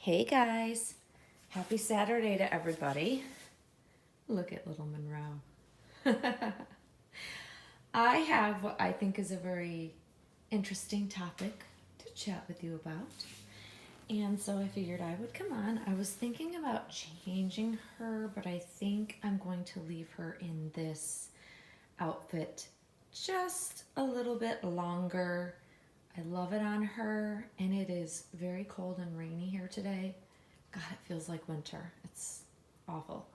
Hey guys, happy Saturday to everybody. Look at little Monroe. I have what I think is a very interesting topic to chat with you about. And so I figured I would come on. I was thinking about changing her, but I think I'm going to leave her in this outfit just a little bit longer. I love it on her, and it is very cold and rainy here today. God, it feels like winter. It's awful,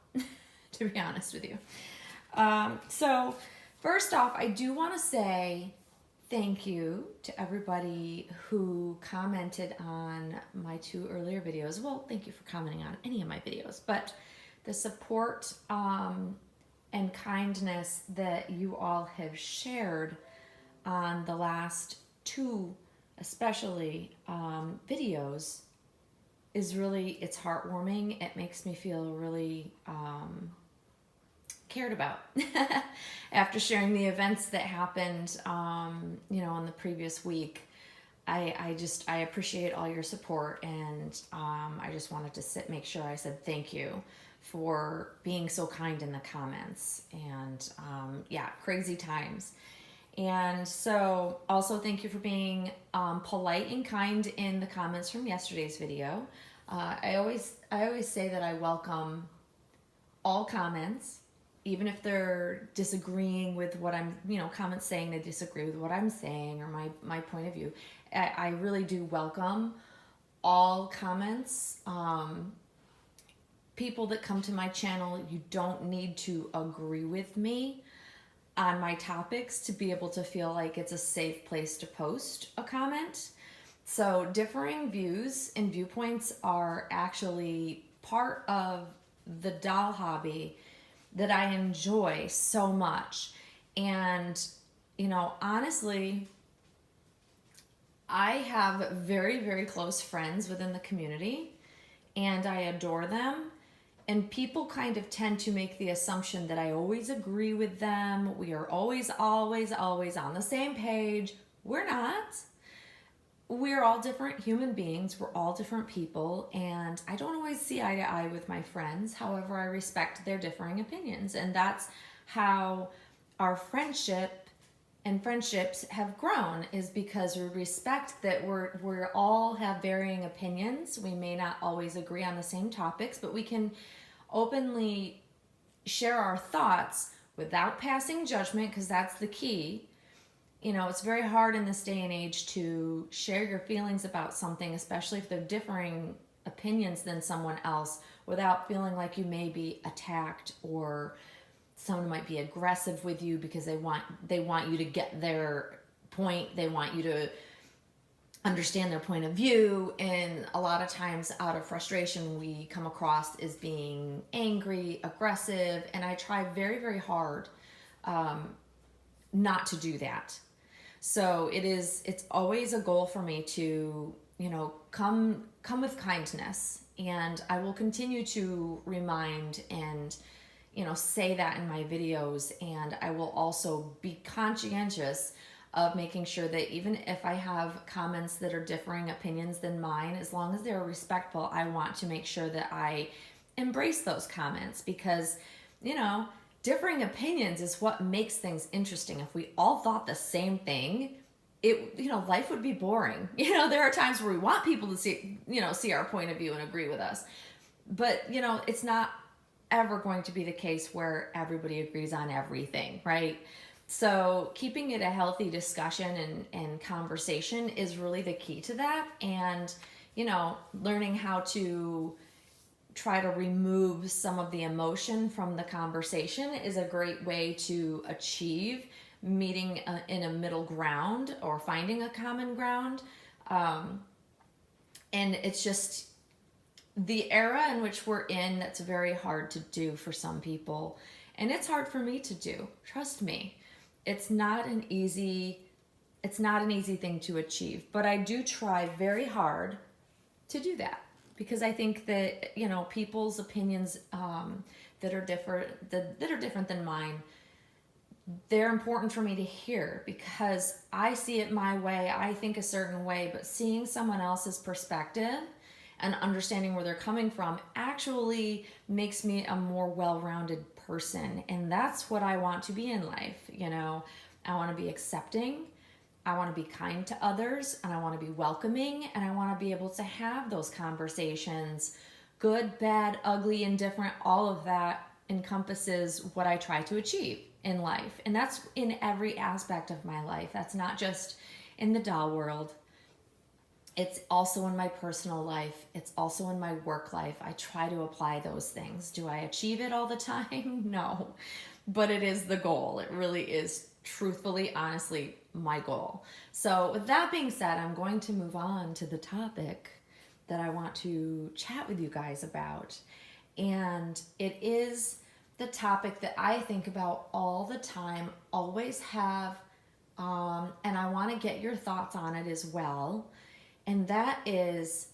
to be honest with you. So, first off, I do want to say thank you to everybody who commented on my two earlier videos. Well, thank you for commenting on any of my videos, but the support and kindness that you all have shared on the last two, especially videos, is really, it's heartwarming. It makes me feel really cared about after sharing the events that happened, in the previous week. I appreciate all your support, and I just wanted to make sure I said thank you for being so kind in the comments. And crazy times. And so also thank you for being polite and kind in the comments from yesterday's video. I always say that I welcome all comments, even if they're disagreeing with what I'm, comments saying they disagree with what I'm saying or my point of view. I really do welcome all comments. People that come to my channel, you don't need to agree with me on my topics to be able to feel like it's a safe place to post a comment. So differing views and viewpoints are actually part of the doll hobby that I enjoy so much. And, honestly, I have very, very close friends within the community, and I adore them. And people kind of tend to make the assumption that I always agree with them. We are always, always, always on the same page. We're not. We're all different human beings. We're all different people. And I don't always see eye to eye with my friends. However, I respect their differing opinions. And that's how our friendship and friendships have grown, is because we respect that we're all have varying opinions. We may not always agree on the same topics, but we can openly share our thoughts without passing judgment, because that's the key. It's very hard in this day and age to share your feelings about something, especially if they're differing opinions than someone else, without feeling like you may be attacked, or someone might be aggressive with you because they want you to get their point. They want you to understand their point of view. And a lot of times, out of frustration, we come across as being angry, aggressive, and I try very, very hard not to do that. So it's always a goal for me to, come with kindness, and I will continue to remind and say that in my videos. And I will also be conscientious of making sure that even if I have comments that are differing opinions than mine, as long as they're respectful, I want to make sure that I embrace those comments, because, differing opinions is what makes things interesting. If we all thought the same thing, life would be boring. There are times where we want people to see our point of view and agree with us. But, it's not ever going to be the case where everybody agrees on everything, right? So keeping it a healthy discussion and conversation is really the key to that. And, learning how to try to remove some of the emotion from the conversation is a great way to achieve meeting in a middle ground, or finding a common ground. And it's just the era in which we're in that's very hard to do for some people. And it's hard for me to do. Trust me. It's not an easy thing to achieve, but I do try very hard to do that, because I think that, people's opinions that are different than mine, they're important for me to hear, because I see it my way. I think a certain way, but seeing someone else's perspective and understanding where they're coming from actually makes me a more well-rounded person. And that's what I want to be in life. You know, I want to be accepting. I want to be kind to others, and I want to be welcoming, and I want to be able to have those conversations, good, bad, ugly, indifferent. All of that encompasses what I try to achieve in life. And that's in every aspect of my life. That's not just in the doll world. It's also in my personal life. It's also in my work life. I try to apply those things. Do I achieve it all the time? No. But it is the goal. It really is, truthfully, honestly, my goal. So with that being said, I'm going to move on to the topic that I want to chat with you guys about. And it is the topic that I think about all the time, always have, and I want to get your thoughts on it as well. And that is,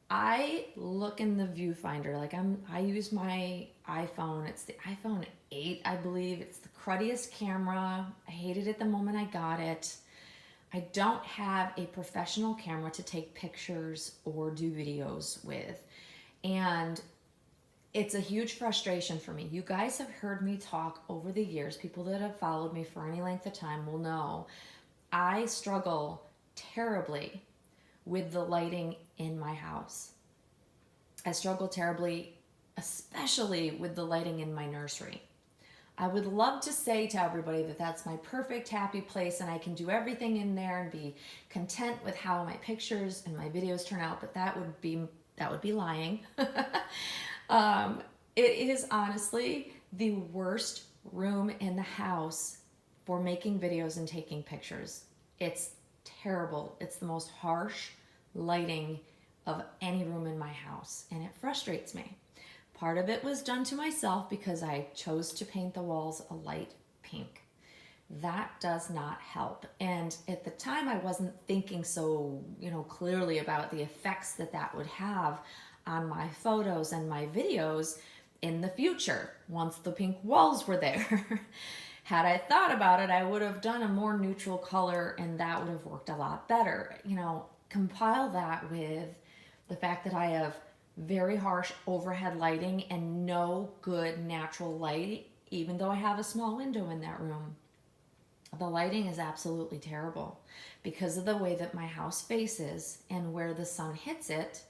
I look in the viewfinder, like I use my iPhone. It's the iPhone 8, I believe. It's the cruddiest camera. I hated it the moment I got it. I don't have a professional camera to take pictures or do videos with. And it's a huge frustration for me. You guys have heard me talk over the years. People that have followed me for any length of time will know I struggle terribly with the lighting in my house. I struggle terribly, especially with the lighting in my nursery. I would love to say to everybody that that's my perfect happy place and I can do everything in there and be content with how my pictures and my videos turn out, but that would be lying. It is honestly the worst room in the house for making videos and taking pictures. It's terrible. It's the most harsh lighting of any room in my house, and it frustrates me. Part of it was done to myself because I chose to paint the walls a light pink. That does not help. And at the time I wasn't thinking so, clearly about the effects that that would have on my photos and my videos in the future once the pink walls were there. Had I thought about it, I would have done a more neutral color and that would have worked a lot better. Compile that with the fact that I have very harsh overhead lighting and no good natural light, even though I have a small window in that room. The lighting is absolutely terrible because of the way that my house faces and where the sun hits it.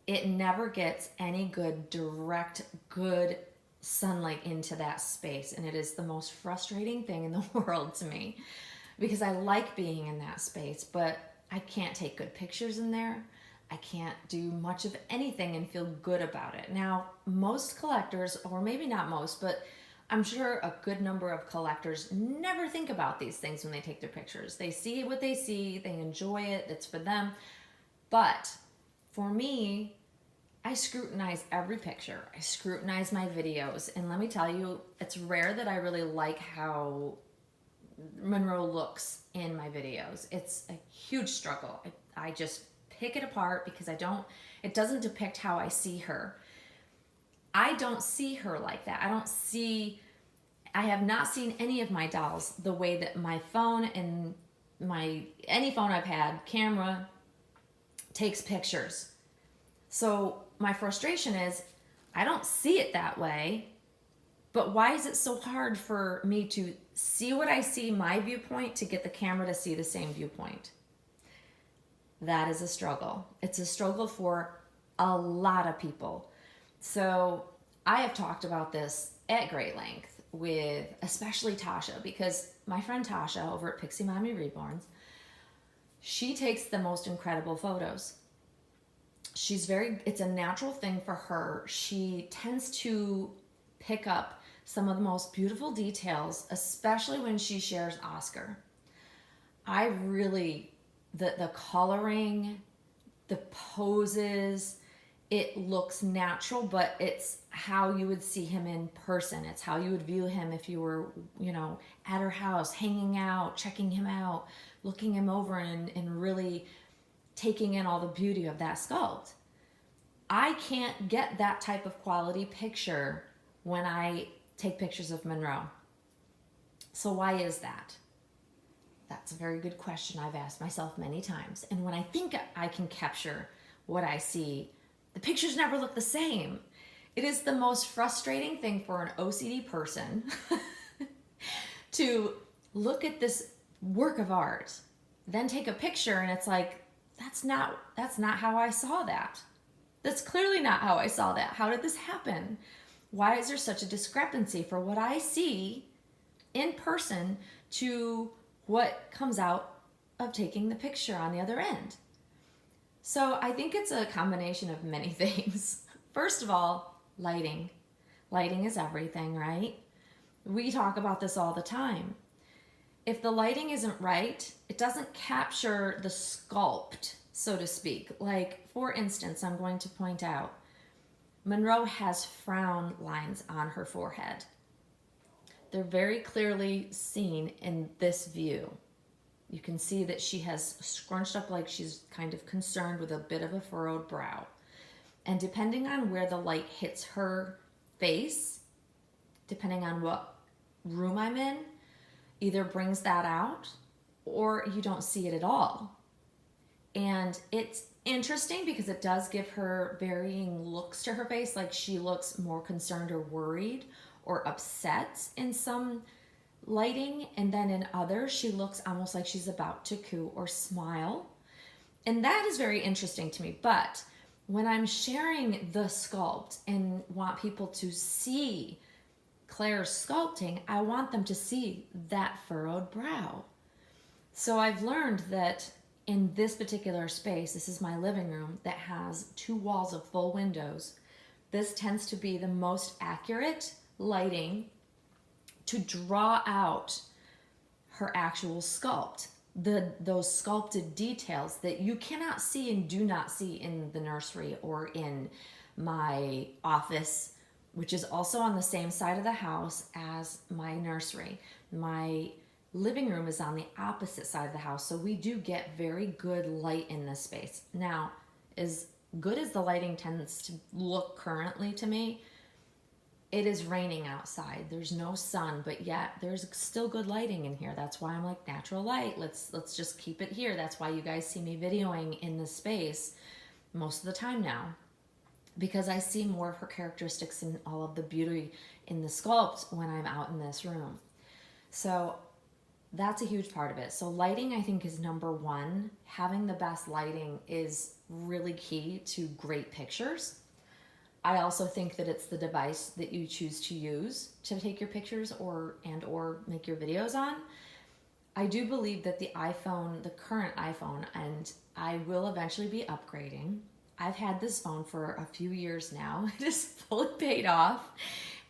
It never gets any good, direct, good sunlight into that space. And it is the most frustrating thing in the world to me because I like being in that space, but I can't take good pictures in there. I can't do much of anything and feel good about it. Now, most collectors, or maybe not most, but I'm sure a good number of collectors never think about these things when they take their pictures. They see what they see, they enjoy it, it's for them. But for me, I scrutinize every picture. I scrutinize my videos. And let me tell you, it's rare that I really like how Monroe looks in my videos. It's a huge struggle. I just pick it apart because it doesn't depict how I see her. I don't see her like that. I have not seen any of my dolls the way that my phone and any phone I've had, camera, takes pictures. So my frustration is I don't see it that way, but why is it so hard for me to see what I see, my viewpoint, to get the camera to see the same viewpoint? That is a struggle. It's a struggle for a lot of people. So I have talked about this at great length with especially Tasha, because my friend Tasha over at Pixie Mommy Reborns, she takes the most incredible photos. It's a natural thing for her. She tends to pick up some of the most beautiful details, especially when she shares Oscar. The coloring, the poses, it looks natural, but it's how you would see him in person. It's how you would view him if you were, at her house, hanging out, checking him out, looking him over and really taking in all the beauty of that sculpt. I can't get that type of quality picture when I take pictures of Monroe. So why is that? That's a very good question I've asked myself many times. And when I think I can capture what I see, the pictures never look the same. It is the most frustrating thing for an OCD person to look at this work of art, then take a picture and it's like, that's not how I saw that. That's clearly not how I saw that. How did this happen? Why is there such a discrepancy for what I see in person to what comes out of taking the picture on the other end? So I think it's a combination of many things. First of all, lighting. Lighting is everything, right? We talk about this all the time. If the lighting isn't right, it doesn't capture the sculpt, so to speak. Like, for instance, I'm going to point out, Monroe has frown lines on her forehead. They're very clearly seen in this view. You can see that she has scrunched up like she's kind of concerned with a bit of a furrowed brow. And depending on where the light hits her face, depending on what room I'm in, either brings that out or you don't see it at all. And it's interesting because it does give her varying looks to her face, like she looks more concerned or worried or upset in some lighting, and then in others she looks almost like she's about to coo or smile. And that is very interesting to me. But when I'm sharing the sculpt and want people to see Claire's sculpting, I want them to see that furrowed brow. So I've learned that in this particular space, this is my living room that has 2 walls of full windows. This tends to be the most accurate lighting to draw out her actual sculpt. Those sculpted details that you cannot see and do not see in the nursery or in my office, which is also on the same side of the house as my nursery. My living room is on the opposite side of the house, so we do get very good light in this space. Now, as good as the lighting tends to look currently to me, it is raining outside. There's no sun, but yet there's still good lighting in here. That's why I'm like, natural light. Let's just keep it here. That's why you guys see me videoing in this space most of the time now, because I see more of her characteristics and all of the beauty in the sculpt when I'm out in this room. So that's a huge part of it. So lighting, I think, is number one. Having the best lighting is really key to great pictures. I also think that it's the device that you choose to use to take your pictures or make your videos on. I do believe that the iPhone, the current iPhone, and I will eventually be upgrading. I've had this phone for a few years now. It is fully paid off,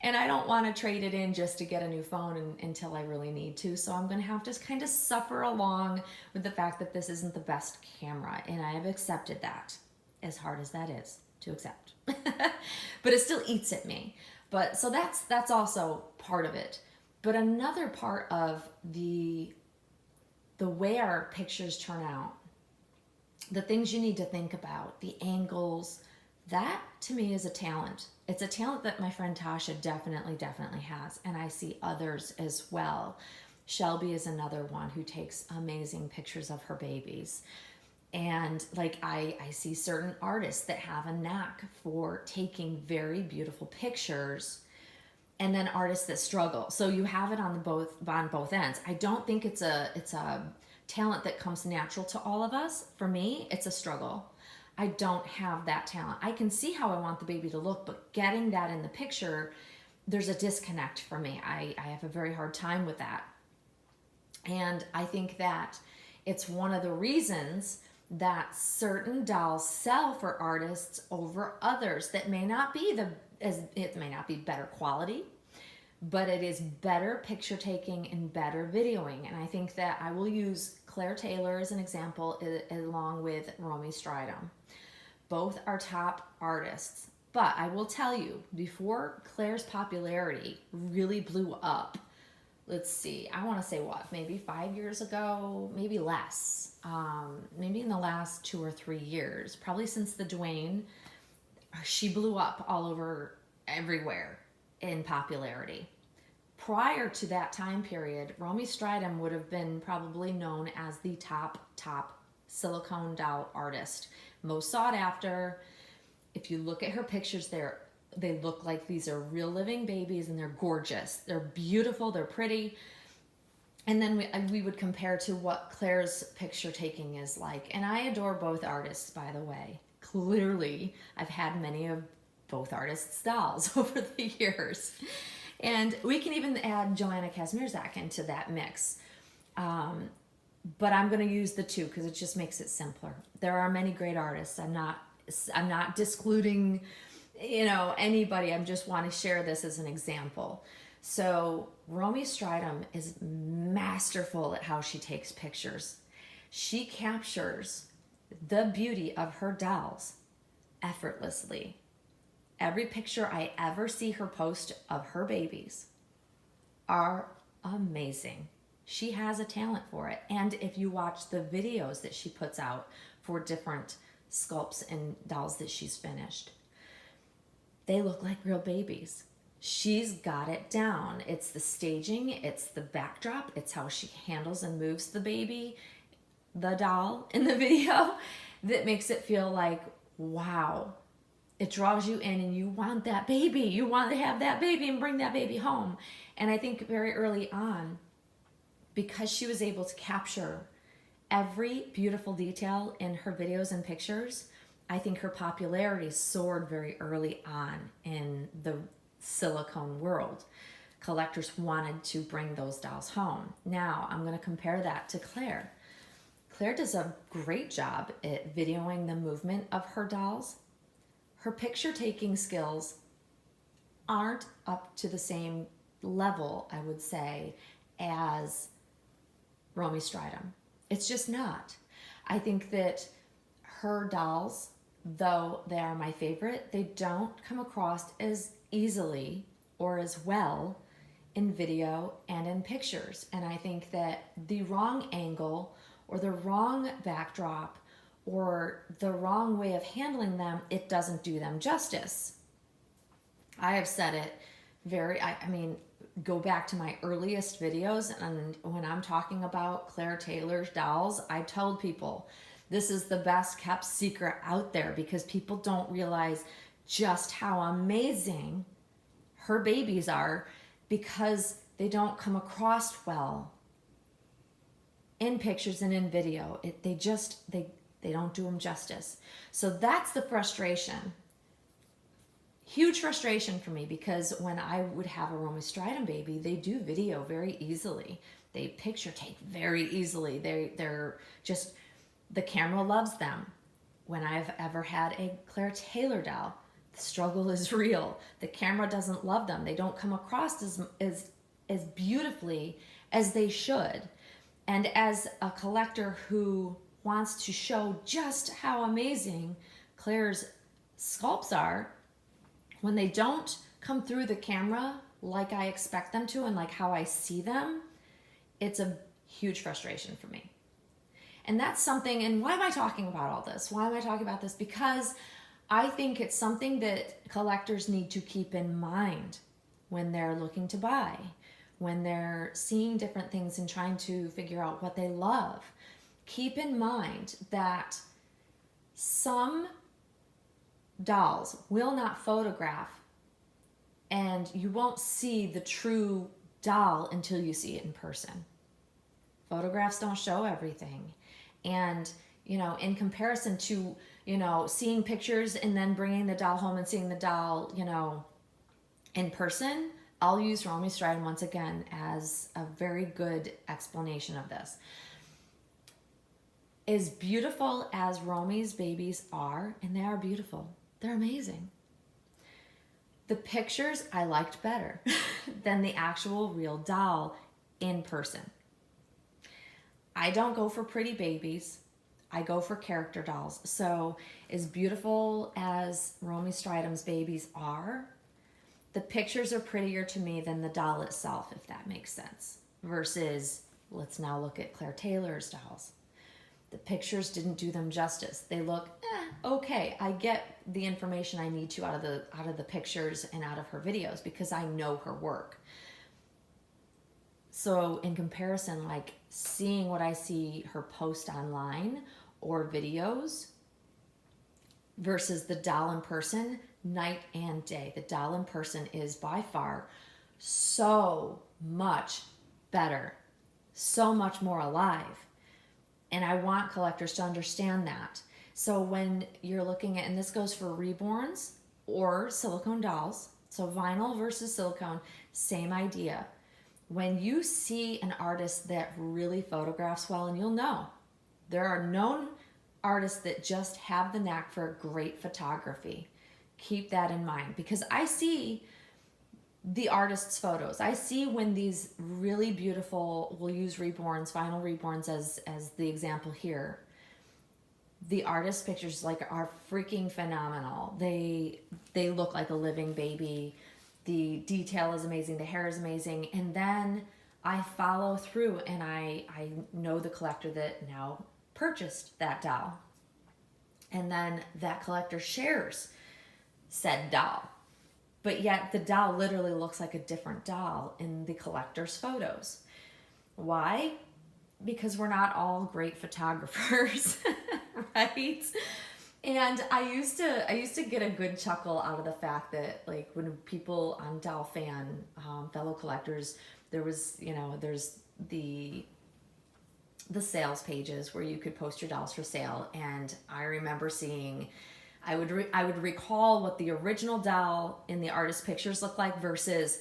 and I don't want to trade it in just to get a new phone until I really need to. So I'm going to have to kind of suffer along with the fact that this isn't the best camera, and I have accepted that, as hard as that is to accept. But it still eats at me. But so that's also part of it. But another part of the way our pictures turn out, the things you need to think about, the angles, that to me is a talent. It's a talent that my friend Tasha definitely has, and I see others as well. Shelby is another one who takes amazing pictures of her babies. And like I see certain artists that have a knack for taking very beautiful pictures, and then artists that struggle. So you have it on both ends. I don't think it's a talent that comes natural to all of us. For me, it's a struggle. I don't have that talent. I can see how I want the baby to look, but getting that in the picture, there's a disconnect for me. I have a very hard time with that. And I think that it's one of the reasons that certain dolls sell for artists over others that may not be it may not be better quality, but it is better picture taking and better videoing. And I think that I will use Claire Taylor as an example, along with Romy Strydom. Both are top artists. But I will tell you, before Claire's popularity really blew up, let's see, I want to say maybe 5 years ago, maybe less. Maybe in the last 2 or 3 years, probably since the Dwayne, she blew up all over everywhere in popularity. Prior to that time period, Romy Strydom would have been probably known as the top silicone doll artist. Most sought after. If you look at her pictures, they look like these are real living babies, and they're gorgeous. They're beautiful, they're pretty. And then we would compare to what Claire's picture taking is like. And I adore both artists, by the way. Clearly, I've had many of both artists' dolls over the years. And we can even add Joanna Kazmierzak into that mix. But I'm going to use the two because it just makes it simpler. There are many great artists. I'm not discluding, anybody. I just want to share this as an example. So Romy Strydom is masterful at how she takes pictures. She captures the beauty of her dolls effortlessly. Every picture I ever see her post of her babies are amazing. She has a talent for it. And if you watch the videos that she puts out for different sculpts and dolls that she's finished, they look like real babies. She's got it down. It's the staging, it's the backdrop, it's how she handles and moves the baby, the doll in the video, that makes it feel like, wow. It draws you in and you want that baby. You want to have that baby and bring that baby home. And I think very early on, because she was able to capture every beautiful detail in her videos and pictures, I think her popularity soared very early on in the silicone world. Collectors wanted to bring those dolls home. Now, I'm going to compare that to Claire. Claire does a great job at videoing the movement of her dolls. Her picture taking skills aren't up to the same level, I would say, as Romy Strydom. It's just not. I think that her dolls, though they are my favorite, they don't come across as easily or as well in video and in pictures. And I think that the wrong angle or the wrong backdrop or the wrong way of handling them, it doesn't do them justice. I have said it go back to my earliest videos, and when I'm talking about Claire Taylor's dolls, I told people this is the best kept secret out there because people don't realize just how amazing her babies are because they don't come across well in pictures and in video. They don't do them justice. So that's the frustration. Huge frustration for me because when I would have a Romy Strydom baby, they do video very easily. They picture take very easily. They're just, the camera loves them. When I've ever had a Claire Taylor doll, the struggle is real. The camera doesn't love them. They don't come across as beautifully as they should. And as a collector who wants to show just how amazing Claire's sculpts are, when they don't come through the camera like I expect them to and like how I see them, it's a huge frustration for me. And that's something, and why am I talking about all this? Why am I talking about this? Because I think it's something that collectors need to keep in mind when they're looking to buy, when they're seeing different things and trying to figure out what they love. Keep in mind that some dolls will not photograph and you won't see the true doll until you see it in person. Photographs don't show everything. And, in comparison to, seeing pictures and then bringing the doll home and seeing the doll, in person, I'll use Romy Strydom once again as a very good explanation of this. As beautiful as Romy's babies are, and they are beautiful, they're amazing. The pictures I liked better than the actual real doll in person. I don't go for pretty babies. I go for character dolls. So as beautiful as Romy Strydom's babies are, the pictures are prettier to me than the doll itself, if that makes sense. Versus, let's now look at Claire Taylor's dolls. The pictures didn't do them justice. They look okay. I get the information I need to out of the pictures and out of her videos because I know her work. So in comparison, like seeing what I see her post online or videos versus the doll in person, night and day. The doll in person is by far so much better, so much more alive. And I want collectors to understand that. So when you're looking at, and this goes for reborns or silicone dolls, so vinyl versus silicone, same idea. When you see an artist that really photographs well, and you'll know, there are known artists that just have the knack for great photography. Keep that in mind, because I see the artist's photos. I see when these really beautiful, we'll use reborns, vinyl reborns as the example here. The artist pictures like are freaking phenomenal. They look like a living baby. The detail is amazing. The hair is amazing. And then I follow through and I know the collector that now purchased that doll. And then that collector shares said doll. But yet the doll literally looks like a different doll in the collector's photos. Why? Because we're not all great photographers, right? And I used to get a good chuckle out of the fact that, like, when people on Doll Fan, fellow collectors, there's the sales pages where you could post your dolls for sale, and I remember seeing, I would recall what the original doll in the artist pictures looked like versus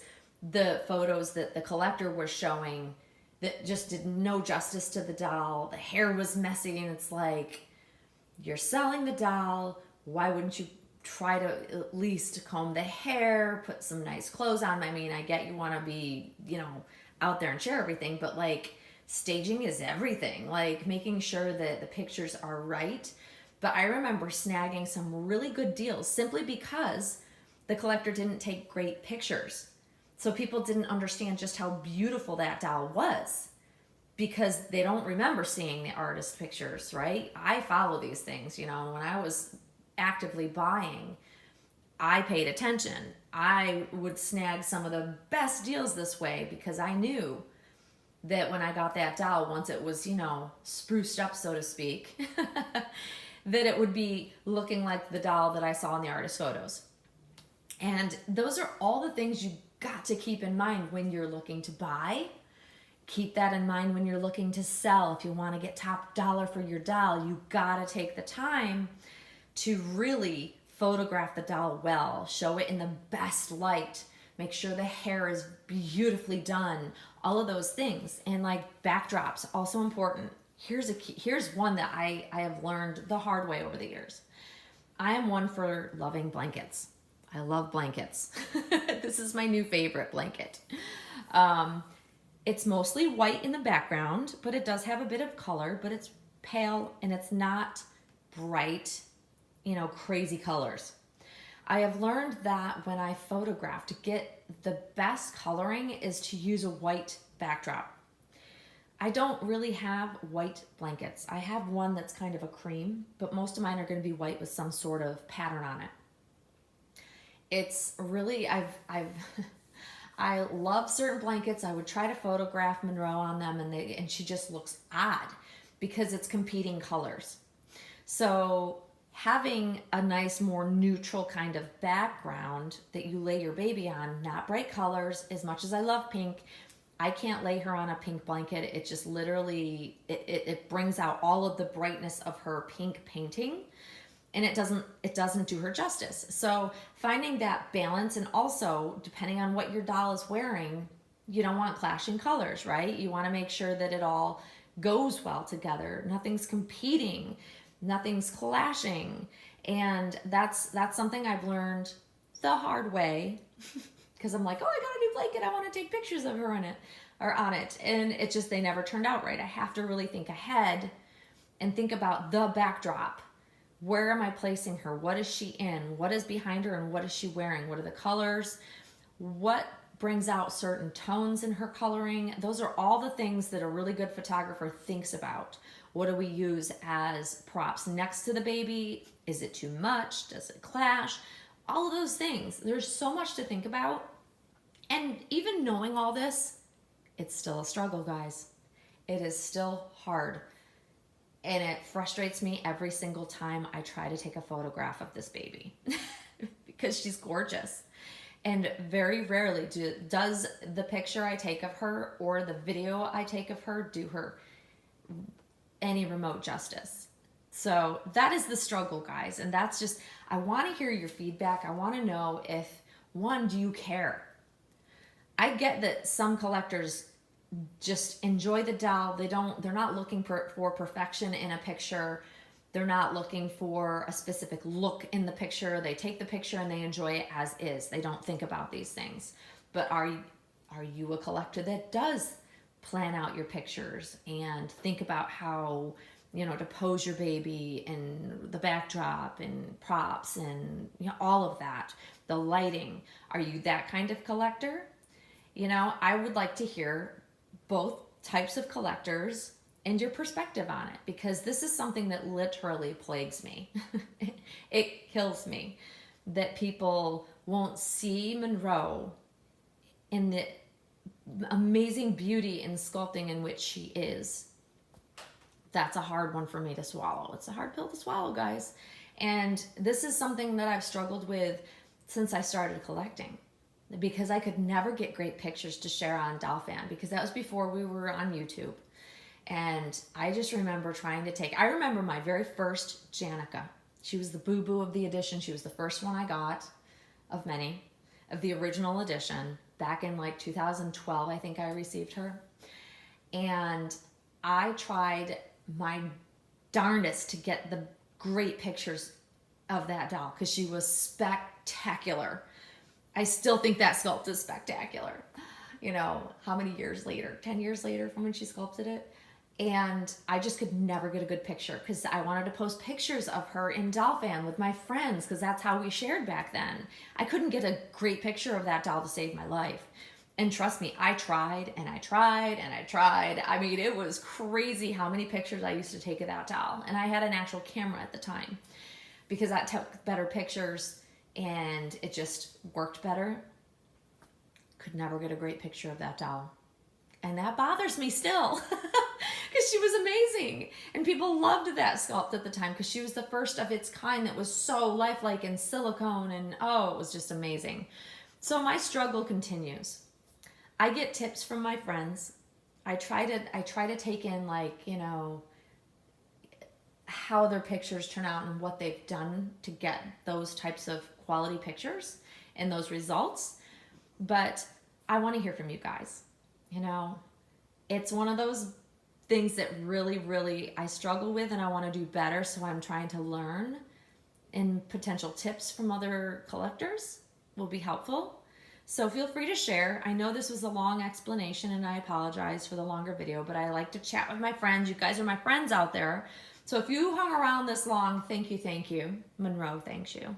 the photos that the collector was showing that just did no justice to the doll. The hair was messy, and it's like, you're selling the doll, why wouldn't you try to at least comb the hair, put some nice clothes on? I mean, I get you want to be, out there and share everything, but like, staging is everything. Like, making sure that the pictures are right. But I remember snagging some really good deals simply because the collector didn't take great pictures. So people didn't understand just how beautiful that doll was because they don't remember seeing the artist pictures, right? I follow these things, when I was actively buying, I paid attention. I would snag some of the best deals this way because I knew that when I got that doll, once it was, spruced up, so to speak, that it would be looking like the doll that I saw in the artist photos. And those are all the things you got to keep in mind when you're looking to buy. Keep that in mind when you're looking to sell. If you want to get top dollar for your doll, you got to take the time to really photograph the doll well, show it in the best light, make sure the hair is beautifully done, all of those things. And like backdrops, also important. Here's one that I have learned the hard way over the years. I am one for loving blankets. I love blankets. This is my new favorite blanket. It's mostly white in the background, but it does have a bit of color, but it's pale and it's not bright, crazy colors. I have learned that when I photograph, to get the best coloring is to use a white backdrop. I don't really have white blankets. I have one that's kind of a cream, but most of mine are going to be white with some sort of pattern on it. It's really, I love certain blankets. I would try to photograph Monroe on them, and she just looks odd because it's competing colors. So having a nice, more neutral kind of background that you lay your baby on, not bright colors. As much as I love pink, I can't lay her on a pink blanket. It just literally, it brings out all of the brightness of her pink painting, and it doesn't do her justice. So finding that balance, and also depending on what your doll is wearing, you don't want clashing colors, right? You want to make sure that it all goes well together. Nothing's competing, nothing's clashing. And that's something I've learned the hard way because I'm like, oh, I got a new blanket, I want to take pictures of her in it or on it. And it just, they never turned out right. I have to really think ahead and think about the backdrop. Where am I placing her? What is she in? What is behind her, and what is she wearing? What are the colors? What brings out certain tones in her coloring? Those are all the things that a really good photographer thinks about. What do we use as props next to the baby? Is it too much? Does it clash? All of those things. There's so much to think about. And even knowing all this, it's still a struggle, guys. It is still hard. And it frustrates me every single time I try to take a photograph of this baby because she's gorgeous. And very rarely does the picture I take of her or the video I take of her do her any remote justice. So that is the struggle, guys. And that's just, I want to hear your feedback. I want to know if, one, do you care? I get that some collectors just enjoy the doll. They're not looking for perfection in a picture. They're not looking for a specific look in the picture. They take the picture and they enjoy it as is. They don't think about these things. But are you a collector that does plan out your pictures and think about how, to pose your baby and the backdrop and props and all of that, the lighting? Are you that kind of collector? I would like to hear both types of collectors and your perspective on it, because this is something that literally plagues me. It kills me that people won't see Monroe in the amazing beauty and sculpting in which she is. That's a hard one for me to swallow. It's a hard pill to swallow, guys. And this is something that I've struggled with since I started collecting, because I could never get great pictures to share on Dolphin, because that was before we were on YouTube. And I just remember I remember my very first Janica. She was the boo-boo of the edition. She was the first one I got of many, of the original edition. Back in like 2012, I think I received her. And I tried my darndest to get the great pictures of that doll because she was spectacular. I still think that sculpt is spectacular. How many years later? 10 years later from when she sculpted it? And I just could never get a good picture because I wanted to post pictures of her in doll fan with my friends because that's how we shared back then. I couldn't get a great picture of that doll to save my life. And trust me, I tried and I tried and I tried. I mean, it was crazy how many pictures I used to take of that doll. And I had an actual camera at the time because that took better pictures and it just worked better. Could never get a great picture of that doll. And that bothers me still because she was amazing. And people loved that sculpt at the time because she was the first of its kind that was so lifelike in silicone. And it was just amazing. So my struggle continues. I get tips from my friends. I try to take in how their pictures turn out and what they've done to get those types of quality pictures and those results. But I want to hear from you guys. It's one of those things that really, really I struggle with and I want to do better. So I'm trying to learn, and potential tips from other collectors will be helpful. So feel free to share. I know this was a long explanation and I apologize for the longer video, but I like to chat with my friends. You guys are my friends out there. So if you hung around this long, thank you. Monroe thanks you.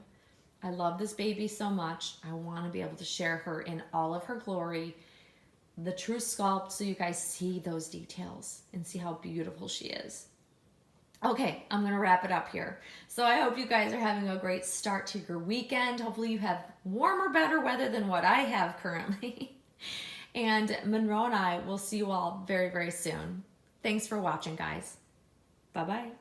I love this baby so much. I want to be able to share her in all of her glory, the true sculpt, so you guys see those details and see how beautiful she is. Okay, I'm going to wrap it up here. So I hope you guys are having a great start to your weekend. Hopefully you have warmer, better weather than what I have currently. And Monroe and I will see you all very, very soon. Thanks for watching, guys. Bye-bye.